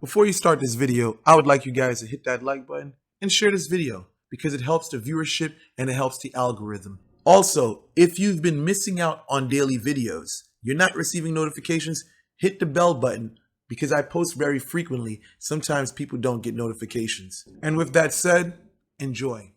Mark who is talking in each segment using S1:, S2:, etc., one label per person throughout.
S1: Before you start this video, I would like you guys to hit that like button and share this video because it helps the viewership and it helps the algorithm. Also, if you've been missing out on daily videos, you're not receiving notifications, hit the bell button because I post very frequently. Sometimes people don't get notifications. And with that said, enjoy.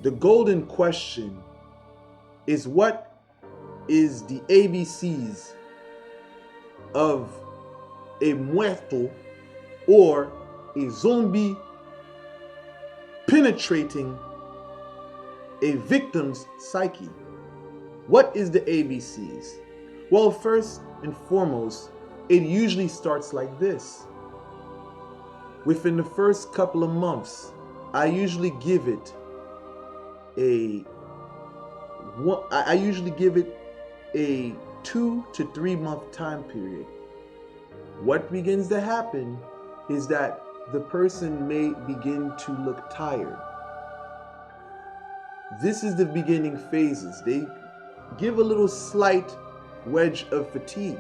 S1: The golden question is, what is the ABCs of a muerto or a zombie penetrating a victim's psyche? What is the ABCs? Well, first and foremost, it usually starts like this. Within the first couple of months, I usually give it a 2 to 3 month time period. What begins to happen is that the person may begin to look tired. This is the beginning phases. They give a little slight wedge of fatigue.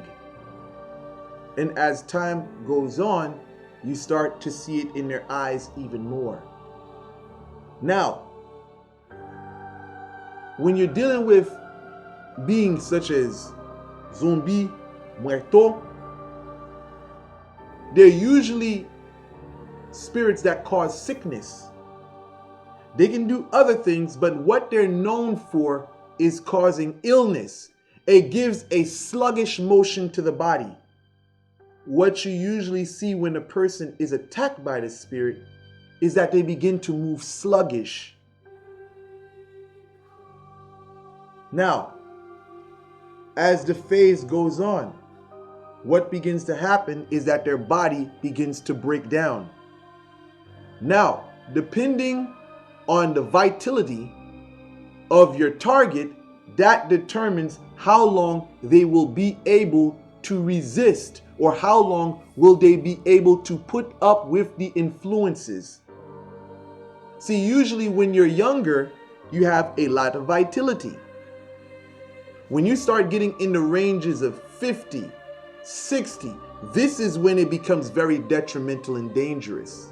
S1: And as time goes on, you start to see it in their eyes even more. Now, when you're dealing with beings such as Zonbi, Muerto, they're usually spirits that cause sickness. They can do other things, but what they're known for is causing illness. It gives a sluggish motion to the body. What you usually see when a person is attacked by the spirit is that they begin to move sluggish. Now, as the phase goes on, what begins to happen is that their body begins to break down. Now, depending on the vitality of your target, that determines how long they will be able to resist, or how long will they be able to put up with the influences. See, usually when you're younger, you have a lot of vitality. When you start getting in the ranges of 50, 60, this is when it becomes very detrimental and dangerous.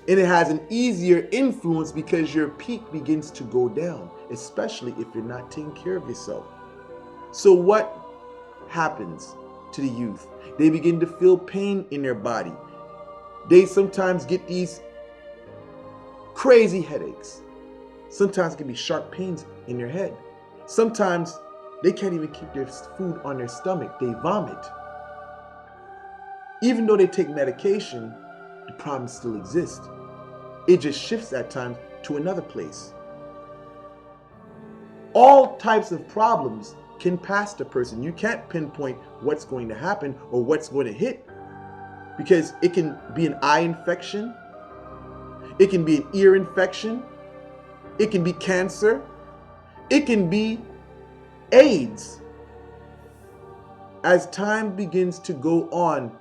S1: And it has an easier influence because your peak begins to go down, especially if you're not taking care of yourself. So what happens to the youth? They begin to feel pain in their body. They sometimes get these crazy headaches. Sometimes it can be sharp pains in their head. Sometimes they can't even keep their food on their stomach. They vomit. Even though they take medication, the problem still exists. It just shifts at times to another place. All types of problems can pass the person. You can't pinpoint what's going to happen or what's going to hit, because it can be an eye infection. It can be an ear infection. It can be cancer. It can be AIDS. As time begins to go on,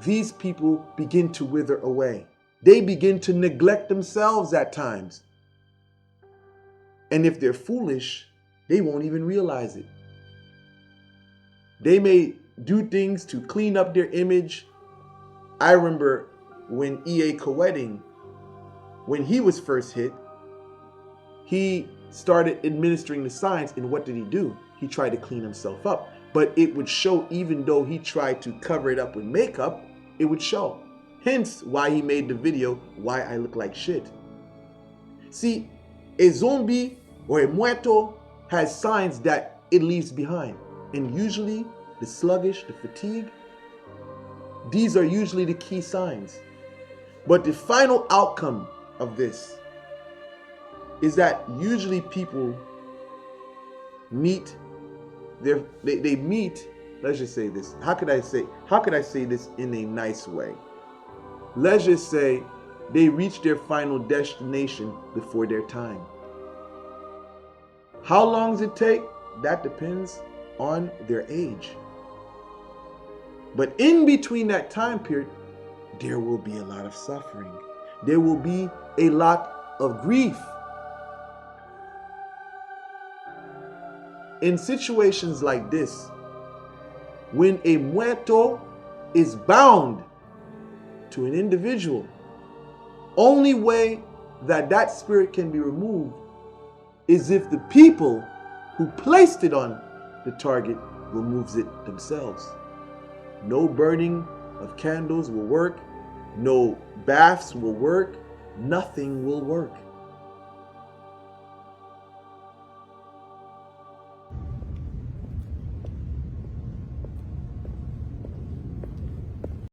S1: these people begin to wither away. They begin to neglect themselves at times. And if they're foolish, they won't even realize it. They may do things to clean up their image. I remember when E.A. Kowedding, when he was first hit, he started administering the signs, and what did he do? He tried to clean himself up, but it would show. Even though he tried to cover it up with makeup, it would show. Hence why he made the video, Why I Look Like Shit. See, a zombie or a muerto has signs that it leaves behind, and usually the sluggish, the fatigue, these are usually the key signs. But the final outcome of this is that usually people meet they meet, let's just say this. How could I say this in a nice way? Let's just say they reach their final destination before their time. How long does it take? That depends on their age. But in between that time period, there will be a lot of suffering. There will be a lot of grief. In situations like this, when a muerto is bound to an individual, only way that that spirit can be removed is if the people who placed it on the target removes it themselves. No burning of candles will work. No baths will work. Nothing will work.